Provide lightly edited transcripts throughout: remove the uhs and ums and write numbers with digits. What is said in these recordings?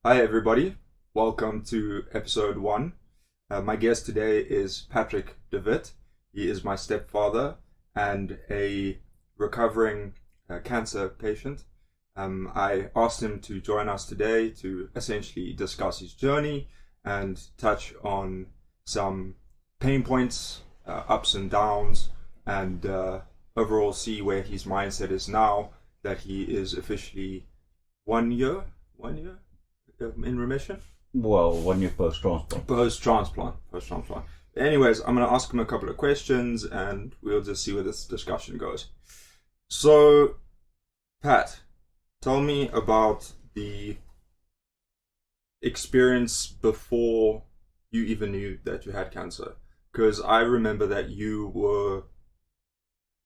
Hi, everybody. Welcome to episode 1. My guest today is Patrick DeWitt. He is my stepfather and a recovering cancer patient. I asked him to join us today to essentially discuss his journey and touch on some pain points, ups and downs, and overall see where his mindset is now that he is officially 1 year in remission. Well, 1 year post-transplant. Post-transplant. Anyways, I'm going to ask him a couple of questions and we'll just see where this discussion goes. So, Pat, tell me about the experience before you even knew that you had cancer. Because I remember that you were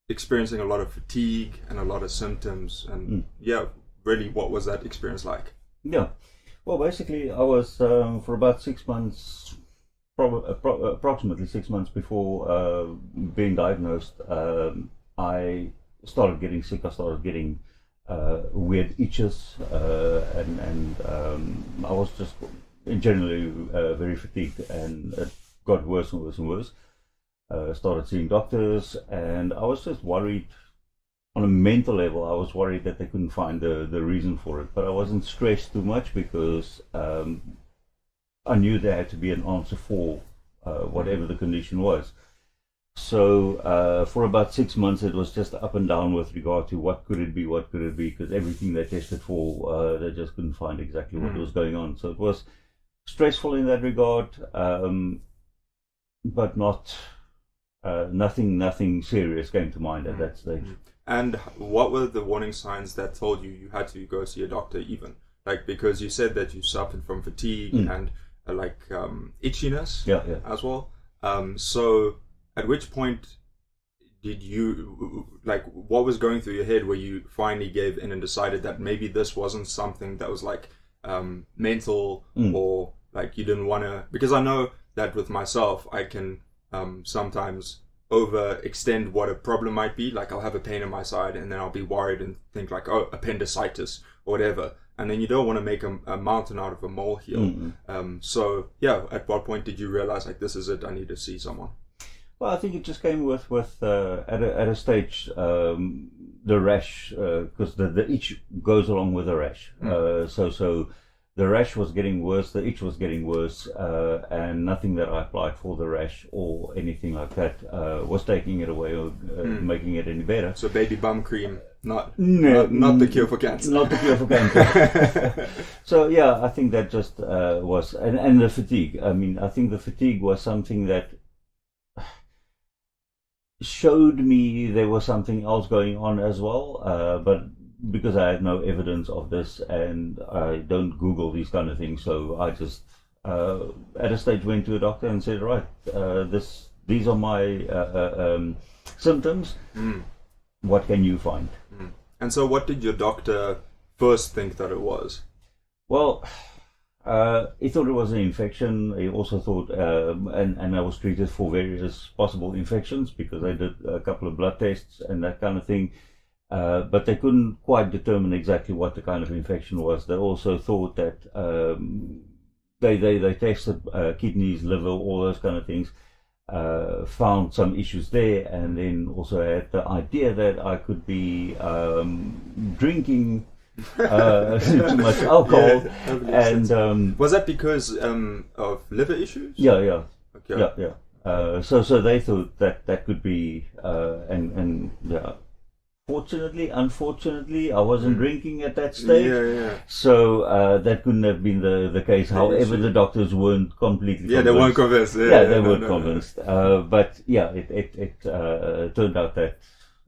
experiencing a lot of fatigue and a lot of symptoms. And really, what was that experience like? Yeah. Well, basically, I was for about 6 months, approximately 6 months before being diagnosed, I started getting sick. I started getting weird itches, and I was just generally very fatigued, and it got worse and worse and worse. Started seeing doctors, and I was just worried. On a mental level, I was worried that they couldn't find the reason for it, but I wasn't stressed too much because I knew there had to be an answer for whatever the condition was. So for about 6 months, it was just up and down with regard to what could it be, because everything they tested for, they just couldn't find exactly what was going on. So it was stressful in that regard, but nothing serious came to mind at that stage. And what were the warning signs that told you had to go see a doctor even? Like, because you said that you suffered from fatigue and itchiness as well. So at which point did you, what was going through your head where you finally gave in and decided that maybe this wasn't something that was mental or you didn't want to, because I know that with myself, I can sometimes overextend what a problem might be. Like, I'll have a pain in my side and then I'll be worried and think appendicitis or whatever, and then you don't want to make a mountain out of a molehill. So at what point did you realize this is it, I need to see someone? Well, I think it just came with at a stage, the rash, because the itch goes along with the rash. So the rash was getting worse, the itch was getting worse, and nothing that I applied for the rash or anything like that was taking it away or making it any better. So baby bum cream, not the cure for cancer. Not the cure for cancer. So I think that just was, and the fatigue. I mean, I think the fatigue was something that showed me there was something else going on as well, but because I had no evidence of this and I don't Google these kind of things, so I just at a stage went to a doctor and said, right, these are my symptoms. What can you find? And so what did your doctor first think that it was? Well, he thought it was an infection. He also thought, and I was treated for various possible infections because I did a couple of blood tests and that kind of thing. But they couldn't quite determine exactly what the kind of infection was. They also thought that they tested kidneys, liver, all those kind of things, found some issues there, and then also had the idea that I could be drinking too much alcohol. And was that because of liver issues? Yeah. Okay. Yeah. So they thought that could be, and Fortunately, unfortunately, I wasn't drinking at that stage, so that couldn't have been the case. However, the doctors weren't completely convinced. They weren't convinced. They weren't convinced. But it turned out that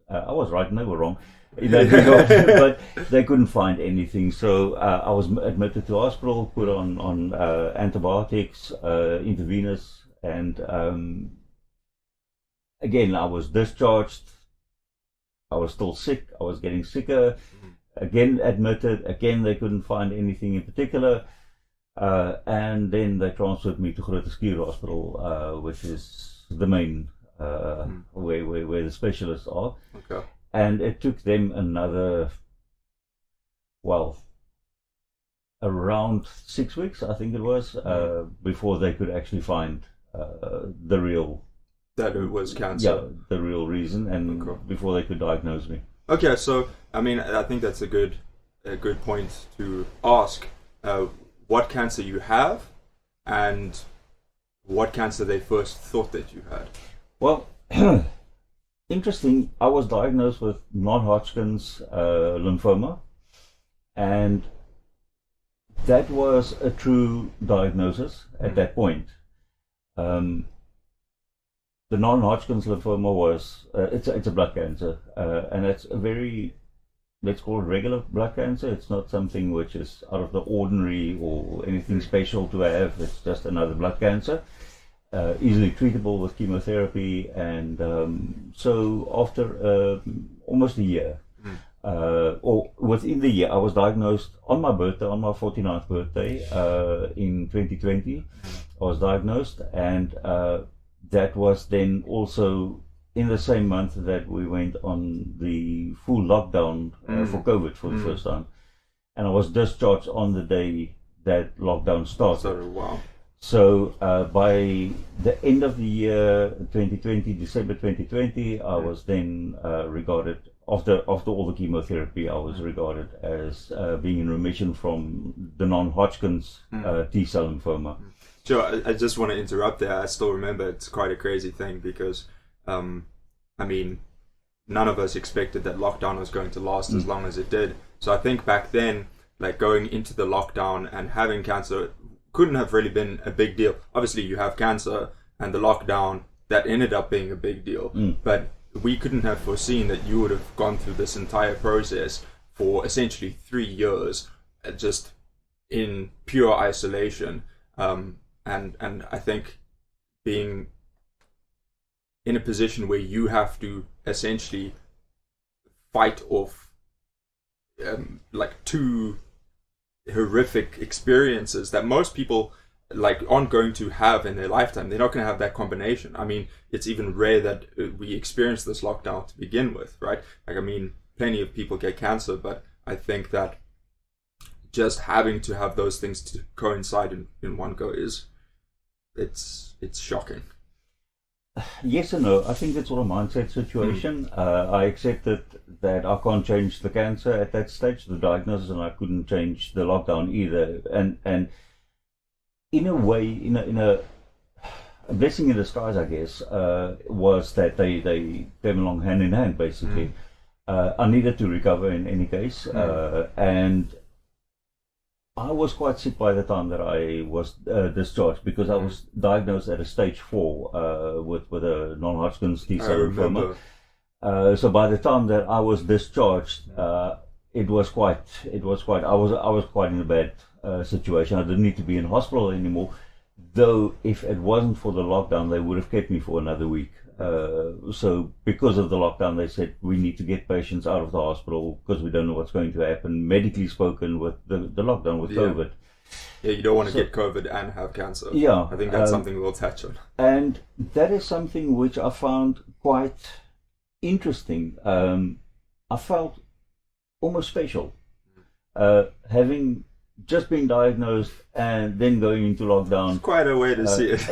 I was right and they were wrong in that regard, but they couldn't find anything. So I was admitted to hospital, put on antibiotics, intravenous, and again, I was discharged. I was still sick. I was getting sicker. Again, admitted. Again, they couldn't find anything in particular. And then they transferred me to Groote Hospital, which is the main where the specialists are. Okay. And it took them another, around 6 weeks, I think it was, before they could actually find the real... That it was cancer. Yeah, the real reason, and before they could diagnose me. Okay, so, I mean, I think that's a good point to ask what cancer you have and what cancer they first thought that you had. Well, interesting, I was diagnosed with non-Hodgkin's lymphoma, and that was a true diagnosis at that point. The non-Hodgkin's lymphoma was, it's a blood cancer, and it's a very, let's call it regular blood cancer. It's not something which is out of the ordinary or anything special to have. It's just another blood cancer, easily treatable with chemotherapy. And so after almost a year, or within the year, I was diagnosed on my birthday, on my 49th birthday, in 2020. I was diagnosed, and that was then also in the same month that we went on the full lockdown for COVID for the first time. And I was discharged on the day that lockdown started. So, wow. So by the end of the year 2020, December 2020, I was then regarded, after all the chemotherapy, I was regarded as being in remission from the non-Hodgkin's T-cell lymphoma. Sure, I just want to interrupt there. I still remember it's quite a crazy thing because, I mean, none of us expected that lockdown was going to last as long as it did. So I think back then, like going into the lockdown and having cancer couldn't have really been a big deal. Obviously, you have cancer and the lockdown, that ended up being a big deal. But we couldn't have foreseen that you would have gone through this entire process for essentially 3 years, just in pure isolation. And I think being in a position where you have to essentially fight off like two horrific experiences that most people like aren't going to have in their lifetime. They're not going to have that combination. I mean, it's even rare that we experience this lockdown to begin with, right? Like, I mean, plenty of people get cancer, but I think that just having to have those things to coincide in one go it's shocking. Yes and no. I think it's all a mindset situation. I accepted that I can't change the cancer at that stage, the diagnosis, and I couldn't change the lockdown either. And in a way, in a blessing in disguise, I guess, was that they came along hand in hand, basically. I needed to recover in any case, and I was quite sick by the time that I was discharged, because I was diagnosed at a stage 4 with a non-Hodgkin's T-cell lymphoma. So by the time that I was discharged, I was quite in a bad situation. I didn't need to be in hospital anymore, though if it wasn't for the lockdown, they would have kept me for another week. So because of the lockdown, they said we need to get patients out of the hospital because we don't know what's going to happen, medically spoken, with the lockdown with COVID. Yeah, you don't want to get COVID and have cancer. Yeah. I think that's something we'll touch on. And that is something which I found quite interesting. I felt almost special, having just been diagnosed and then going into lockdown. It's quite a way to see it.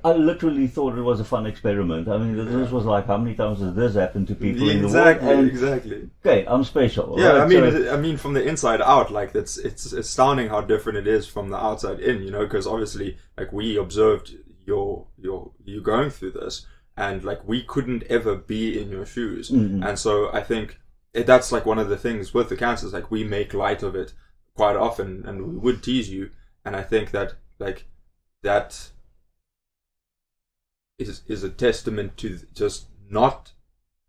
I literally thought it was a fun experiment. I mean, this was like, how many times has this happened to people in the world? Exactly. Okay, I'm special. Yeah, right? I mean, from the inside out, like it's astounding how different it is from the outside in. You know, because obviously, like we observed you going through this, and like we couldn't ever be in your shoes, and so I think. That's like one of the things with the cancers, like we make light of it quite often and we would tease you, and I think that like that is a testament to just not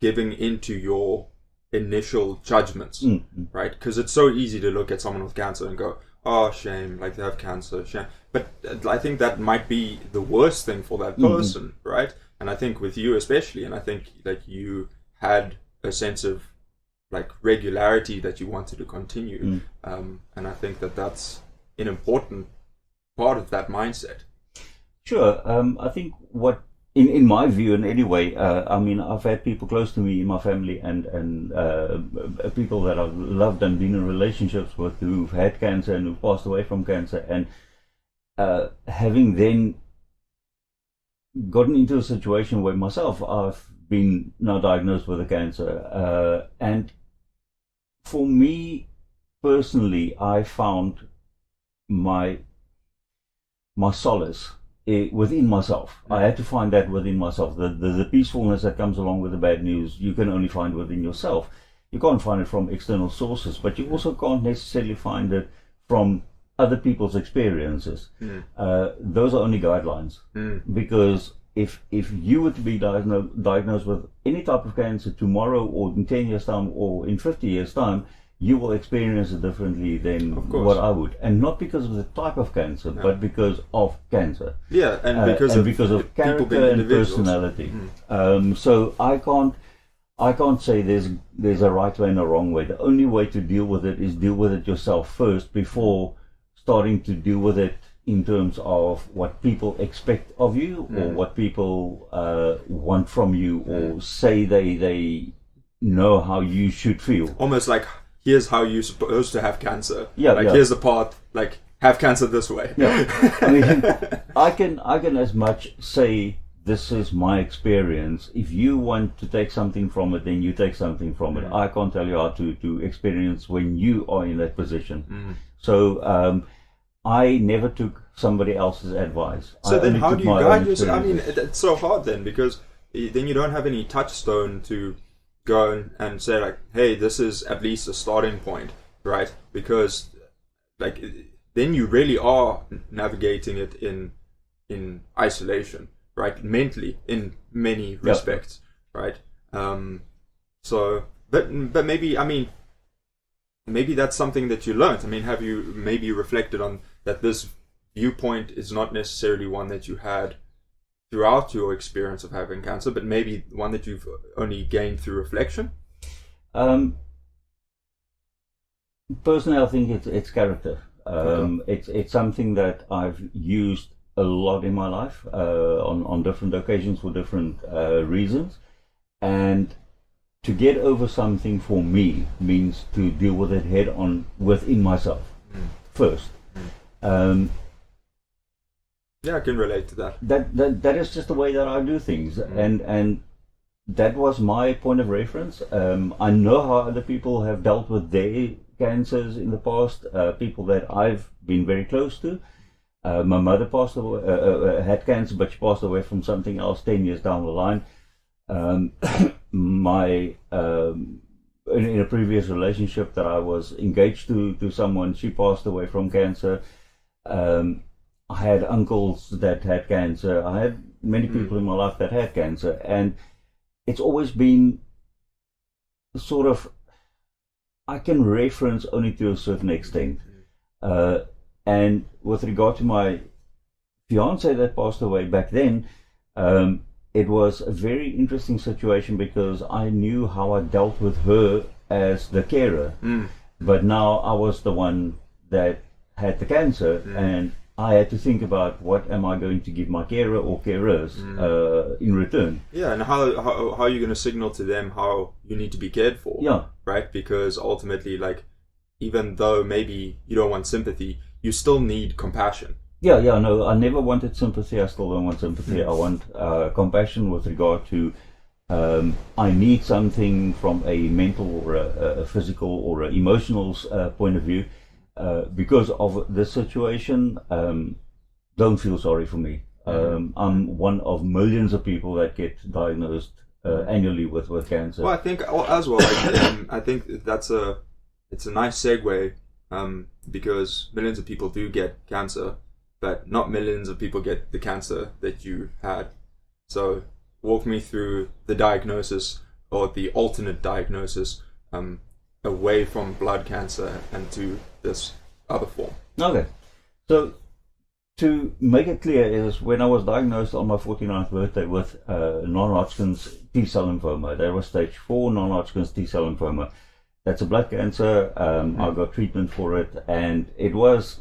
giving into your initial judgments, right? Because it's so easy to look at someone with cancer and go, oh, shame, like they have cancer, shame. But I think that might be the worst thing for that person, right? And I think with you especially, and I think like you had a sense of like regularity that you wanted to continue, and I think that that's an important part of that mindset. Sure. I think what in my view, and anyway, I mean, I've had people close to me in my family and people that I've loved and been in relationships with who've had cancer and who've passed away from cancer, and having then gotten into a situation where myself I've been now diagnosed with a cancer, and for me personally, I found my solace within myself. I had to find that within myself. The peacefulness that comes along with the bad news, you can only find within yourself. You can't find it from external sources, but you also can't necessarily find it from other people's experiences. Those are only guidelines. Because if you were to be diagnosed with any type of cancer tomorrow, or in 10 years' time, or in 50 years' time, you will experience it differently than what I would, and not because of the type of cancer, but because of cancer. Yeah, and because of character and personality. So I can't say there's a right way and a wrong way. The only way to deal with it is deal with it yourself first, before starting to deal with it in terms of what people expect of you, or what people want from you, or say they know how you should feel. Almost like, here's how you're supposed to have cancer. Here's the path, like, have cancer this way. I mean, I can as much say, this is my experience. If you want to take something from it, then you take something from it. I can't tell you how to experience when you are in that position. So I never took somebody else's advice. So then how do you guide yourself? I mean, it's so hard then, because then you don't have any touchstone to go and say, like, hey, this is at least a starting point, right? Because, like, then you really are navigating it in isolation, right? Mentally, in many respects, right? So, but maybe, I mean, maybe that's something that you learned. I mean, have you maybe reflected on that this viewpoint is not necessarily one that you had throughout your experience of having cancer, but maybe one that you've only gained through reflection? Personally, I think it's character. It's something that I've used a lot in my life, on different occasions for different reasons. And to get over something for me means to deal with it head on within myself first. Yeah, I can relate to that. That is just the way that I do things, and that was my point of reference. I know how other people have dealt with their cancers in the past. People that I've been very close to. My mother passed away, had cancer, but she passed away from something else 10 years down the line. In a previous relationship that I was engaged to someone, she passed away from cancer. I had uncles that had cancer. I had many people in my life that had cancer, and it's always been sort of, I can reference only to a certain extent. And with regard to my fiance that passed away back then, it was a very interesting situation, because I knew how I dealt with her as the carer, but now I was the one that had the cancer, and I had to think about, what am I going to give my carer or carers in return? Yeah, and how are you going to signal to them how you need to be cared for? Yeah. Right? Because ultimately, like, even though maybe you don't want sympathy, you still need compassion. Yeah, no, I never wanted sympathy. I still don't want sympathy. I want compassion with regard to, I need something from a mental or a physical or an emotional point of view. Because of the situation, don't feel sorry for me. I'm one of millions of people that get diagnosed annually with cancer. Well, I think as well, I think it's a nice segue, because millions of people do get cancer, but not millions of people get the cancer that you had. So walk me through the diagnosis, or the alternate diagnosis, away from blood cancer and to this other form. Okay, so to make it clear, is when I was diagnosed on my 49th birthday with non-Hodgkin's T-cell lymphoma. That was stage 4 non-Hodgkin's T-cell lymphoma. That's a blood cancer. I got treatment for it, and it was,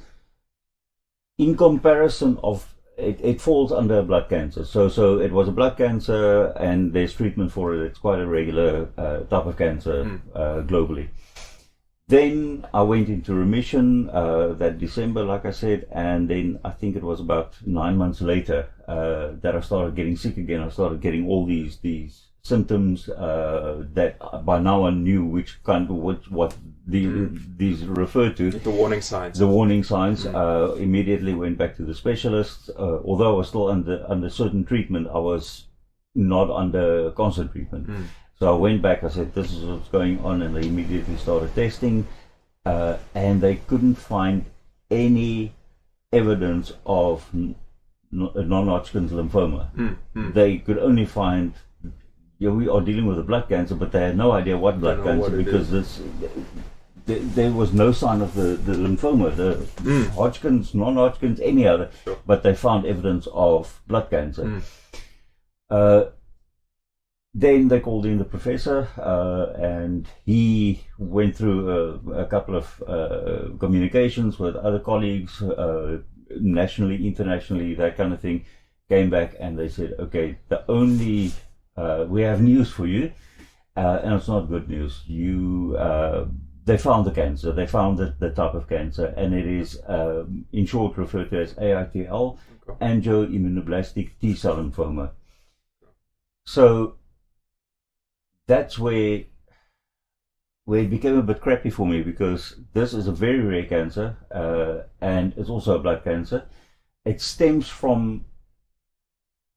in comparison of it falls under blood cancer. So it was a blood cancer, and there's treatment for it. It's quite a regular type of cancer globally. Then I went into remission that December, like I said, and then I think it was about 9 months later that I started getting sick again. I started getting all these symptoms that by now I knew what these refer to. The warning signs. The warning signs. Immediately went back to the specialist. Although I was still under certain treatment, I was not under constant treatment. So I went back. I said, "This is what's going on," and they immediately started testing, and they couldn't find any evidence of non-Hodgkin's lymphoma. They could only find, we are dealing with a blood cancer, but they had no idea what blood cancer, because there was no sign of the lymphoma, the Hodgkin's, non-Hodgkin's, any other, but they found evidence of blood cancer. Then they called in the professor, and he went through a couple of communications with other colleagues, nationally, internationally, that kind of thing. Came back and they said, "Okay, we have news for you, and it's not good news. They found the cancer. They found the type of cancer, and it is, in short, referred to as AITL, angioimmunoblastic T-cell lymphoma." So that's where it became a bit crappy for me, because this is a very rare cancer, and it's also a blood cancer. It stems from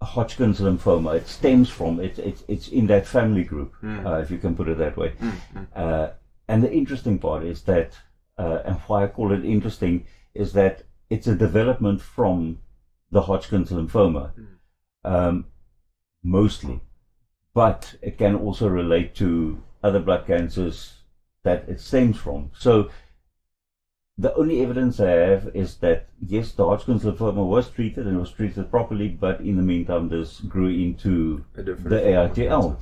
Hodgkin's lymphoma. It stems from it's in that family group, if you can put it that way. And the interesting part is that, and why I call it interesting, is that it's a development from the Hodgkin's lymphoma, mostly, but it can also relate to other blood cancers that it stems from. So the only evidence I have is that, yes, the Hodgkin's lymphoma was treated, and was treated properly, but in the meantime this grew into the AITL.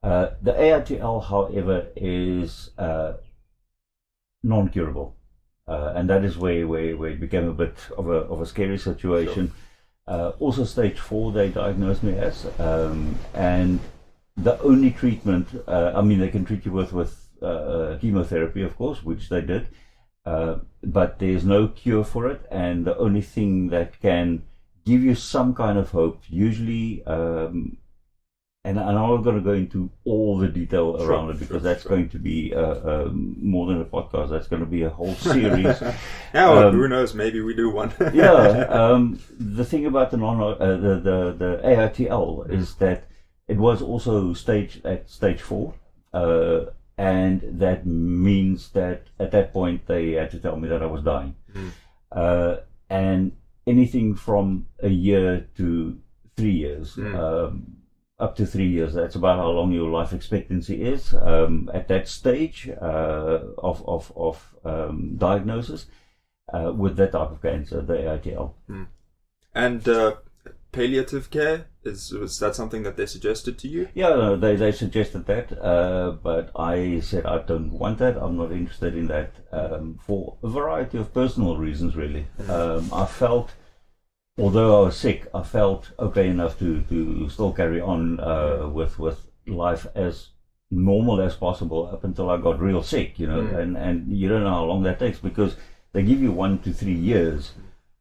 The AITL, however, is non-curable, and that is where it became a bit of a scary situation. Also stage 4 they diagnosed me as, and the only treatment, they can treat you with chemotherapy, of course, which they did, but there's no cure for it, and the only thing that can give you some kind of hope, usually, and I'm not going to go into all the detail around it, because that's going to be more than a podcast. That's going to be a whole series. Who knows? Maybe we do one. The thing about the AITL is that it was also staged at stage 4, and that means that at that point they had to tell me that I was dying, and anything from a year to 3 years. Up to 3 years, that's about how long your life expectancy is at that stage of diagnosis with that type of cancer, the AITL. And palliative care, was that something that they suggested to you? Yeah, no, they suggested that, but I said I don't want that. I'm not interested in that, for a variety of personal reasons, really. I felt, although I was sick, I felt okay enough to still carry on with life as normal as possible up until I got real sick, and you don't know how long that takes, because they give you 1 to 3 years.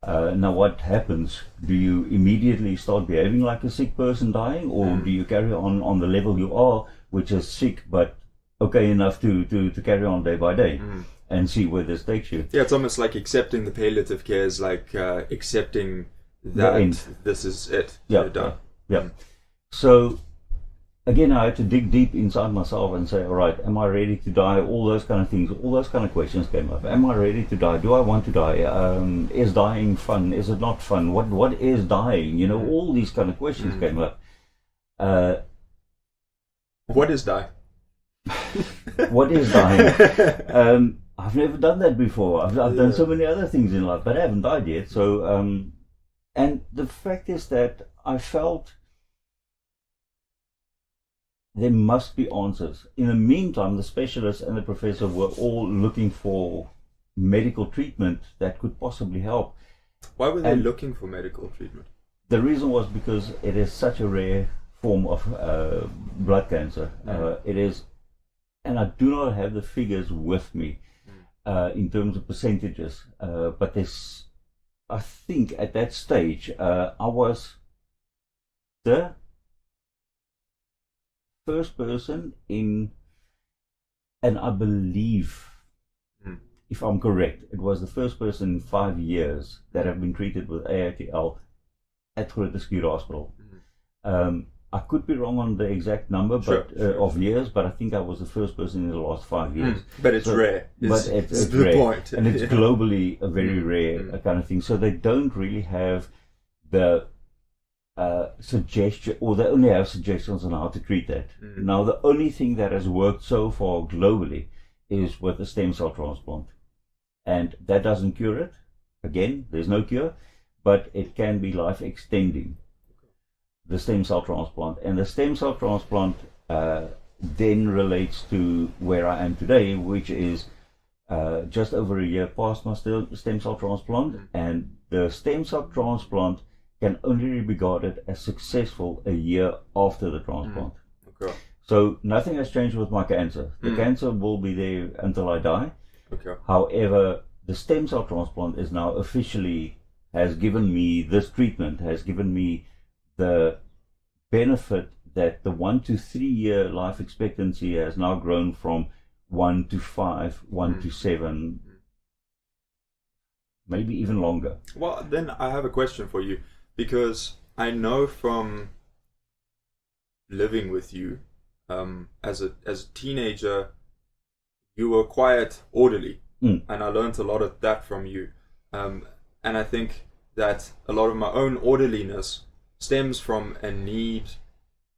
Now what happens? Do you immediately start behaving like a sick person dying, or do you carry on the level you are, which is sick but okay enough to carry on day by day and see where this takes you? Yeah, it's almost like accepting the palliative care is like accepting that this is it. You're done. Yeah. So again, I had to dig deep inside myself and say, all right, am I ready to die? All those kind of things, all those kind of questions came up. Am I ready to die? Do I want to die? Is dying fun? Is it not fun? What is dying? All these kind of questions came up. What is die? What is dying? I've never done that before. I've done so many other things in life, but I haven't died yet. So, and the fact is that I felt there must be answers. In the meantime, the specialist and the professor were all looking for medical treatment that could possibly help. Why were they looking for medical treatment? The reason was because it is such a rare form of blood cancer. It is, and I do not have the figures with me in terms of percentages, but there's, I think at that stage, I was the first person in, and I believe, if I'm correct, it was the first person in 5 years that have been treated with AITL at Groote Hospital. I could be wrong on the exact number of years, but I think I was the first person in the last 5 years. But it's rare. But it's the rare. Point. And it's globally a very rare kind of thing. So they don't really have the suggestion, or they only have suggestions on how to treat that. Now, the only thing that has worked so far globally is with a stem cell transplant. And that doesn't cure it. Again, there's no cure, but it can be life extending, the stem cell transplant. And the stem cell transplant then relates to where I am today, which is just over a year past my stem cell transplant. And the stem cell transplant can only be regarded as successful a year after the transplant. Okay. So nothing has changed with my cancer. The cancer will be there until I die. Okay. However, the stem cell transplant is now officially, has given me this treatment, has given me the benefit that the 1 to 3 year life expectancy has now grown from 1 to 5, 1 to 7, maybe even longer. Well, then I have a question for you, because I know from living with you, as a teenager, you were quite orderly, and I learned a lot of that from you. And I think that a lot of my own orderliness stems from a need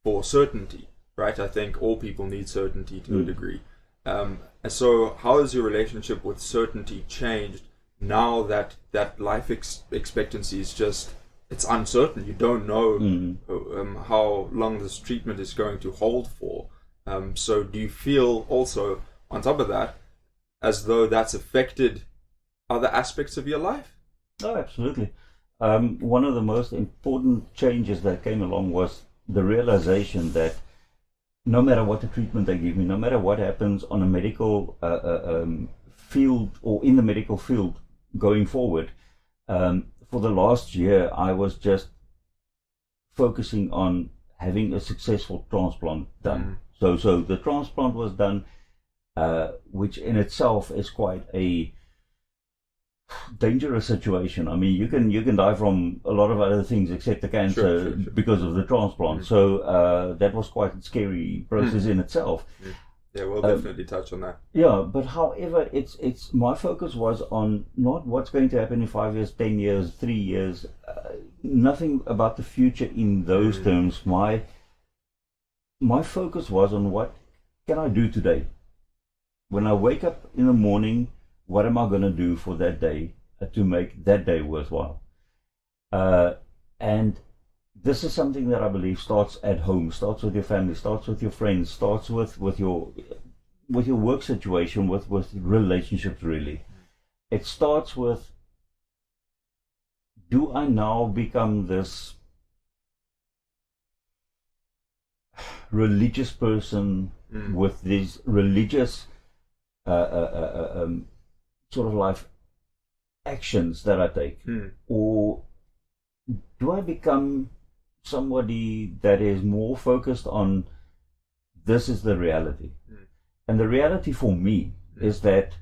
for certainty, right? I think all people need certainty to a degree. And so how has your relationship with certainty changed now that life expectancy is just, it's uncertain? You don't know how long this treatment is going to hold for. So do you feel also, on top of that, as though that's affected other aspects of your life? Oh, absolutely. One of the most important changes that came along was the realization that no matter what the treatment they give me, no matter what happens on a medical field or in the medical field going forward, for the last year I was just focusing on having a successful transplant done. So the transplant was done, which in itself is quite a dangerous situation. I mean, you can die from a lot of other things except the cancer because of the transplant. So that was quite a scary process in itself. Yeah, we'll definitely touch on that. Yeah, but however, it's my focus was on not what's going to happen in 5 years, 10 years, 3 years. Nothing about the future in those terms. My focus was on what can I do today. When I wake up in the morning, what am I going to do for that day to make that day worthwhile? And this is something that I believe starts at home, starts with your family, starts with your friends, starts with your work situation, with relationships really. It starts with, do I now become this religious person with these religious sort of life actions that I take, or do I become somebody that is more focused on this is the reality? And the reality for me is that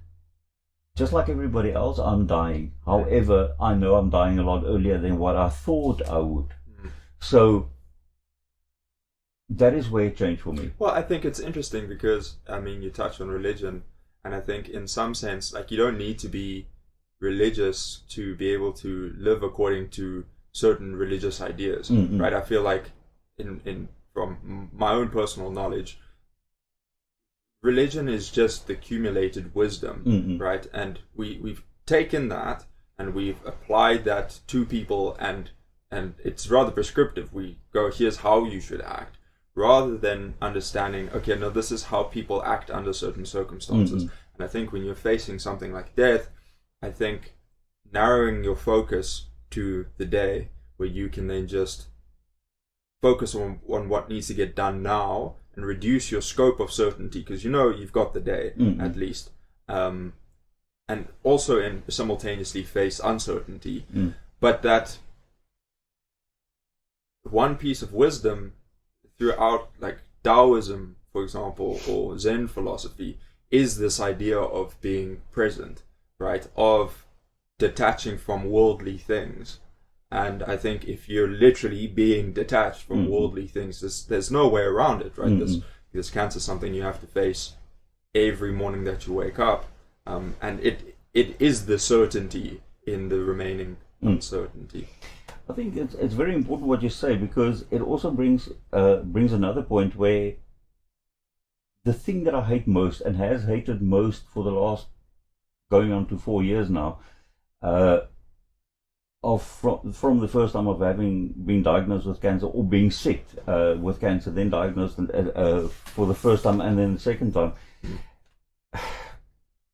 just like everybody else, I'm dying. However, I know I'm dying a lot earlier than what I thought I would. So that is where it changed for me. Well, I think it's interesting because, I mean, you touch on religion, and I think in some sense, like, you don't need to be religious to be able to live according to certain religious ideas, right? I feel like in from my own personal knowledge, religion is just the accumulated wisdom, right? And we've taken that and we've applied that to people, and it's rather prescriptive. We go, here's how you should act, rather than understanding, okay, no, this is how people act under certain circumstances. And I think when you're facing something like death, I think narrowing your focus to the day where you can then just focus on what needs to get done now and reduce your scope of certainty, because you've got the day at least, and also simultaneously face uncertainty. But that one piece of wisdom throughout, like Taoism, for example, or Zen philosophy, is this idea of being present, right? Of detaching from worldly things. And I think if you're literally being detached from worldly things, there's no way around it, right? This cancer is something you have to face every morning that you wake up. And it is the certainty in the remaining uncertainty. I think it's very important what you say, because it also brings another point where the thing that I hate most, and has hated most for the last going on to 4 years now, from the first time of having been diagnosed with cancer, or being sick with cancer, then diagnosed for the first time and then the second time,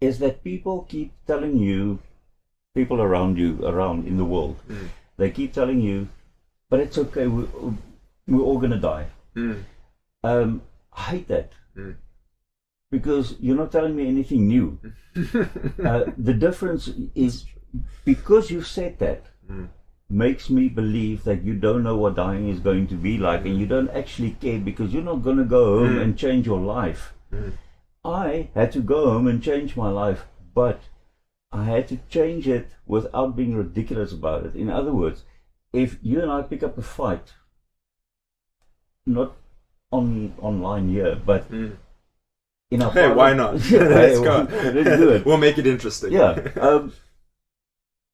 is that people keep telling you, people around in the world, they keep telling you, but it's okay, we're all going to die. I hate that. Because you're not telling me anything new. The difference is, because you said that, makes me believe that you don't know what dying is going to be like, and you don't actually care, because you're not going to go home and change your life. I had to go home and change my life, but I had to change it without being ridiculous about it. In other words, if you and I pick up a fight, not online here, but in our hey, why not? Let's go. Let's do it. We'll make it interesting. Yeah.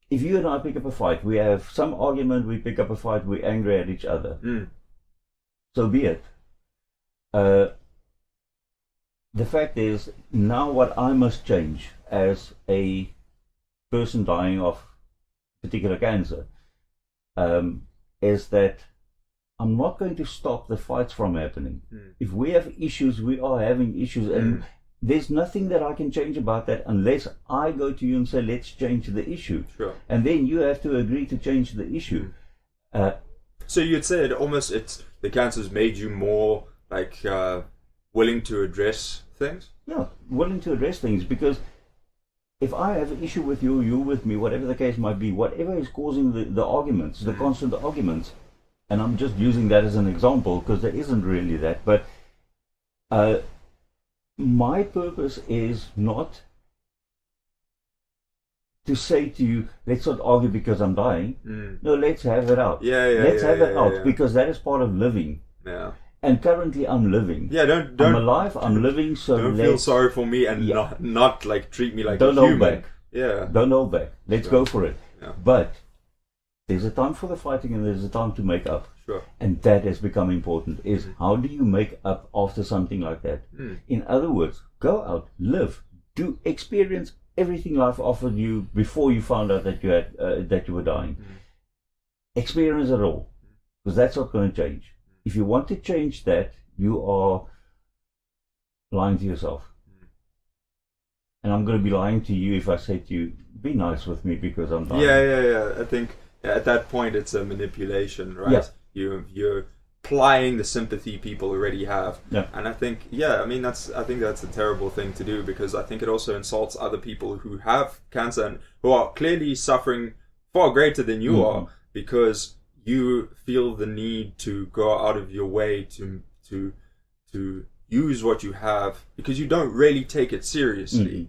If you and I pick up a fight, we have some argument, we pick up a fight, we're angry at each other. So be it. The fact is, now what I must change as a person dying of particular cancer is that I'm not going to stop the fights from happening. If we have issues, we are having issues, and there's nothing that I can change about that unless I go to you and say, let's change the issue. Sure. And then you have to agree to change the issue. So you'd say the cancer's made you more like willing to address things? Yeah, willing to address things, because if I have an issue with you, you with me, whatever the case might be, whatever is causing the arguments, the constant arguments, and I'm just using that as an example because there isn't really that, but my purpose is not to say to you, let's not argue because I'm dying. No, let's have it out. Let's have it out, because that is part of living. Yeah. And currently I'm living. Yeah, don't I'm alive, I'm living, so don't feel sorry for me and not like treat me like don't a human. Hold back. Yeah. Don't hold back. Let's go for it. Yeah. But there's a time for the fighting and there's a time to make up. Sure. And that has become important, is how do you make up after something like that? In other words, go out, live, experience everything life offered you before you found out that you had that you were dying. Experience it all, because that's not going to change. If you want to change that, you are lying to yourself. And I'm going to be lying to you if I say to you, be nice with me because I'm dying. Yeah. I think at that point it's a manipulation, right? Yeah. You're applying the sympathy people already have. Yeah. And I think, I think that's a terrible thing to do, because I think it also insults other people who have cancer and who are clearly suffering far greater than you are, because you feel the need to go out of your way to use what you have, because you don't really take it seriously,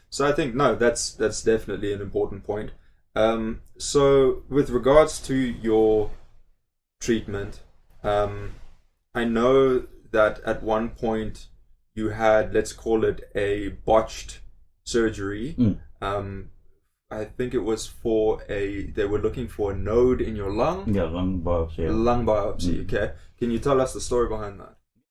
So I think that's definitely an important point. So with regards to your treatment, I know that at one point you had, let's call it a botched surgery. I think it was they were looking for a node in your lung. Yeah, lung biopsy. Lung biopsy, okay. Can you tell us the story behind that?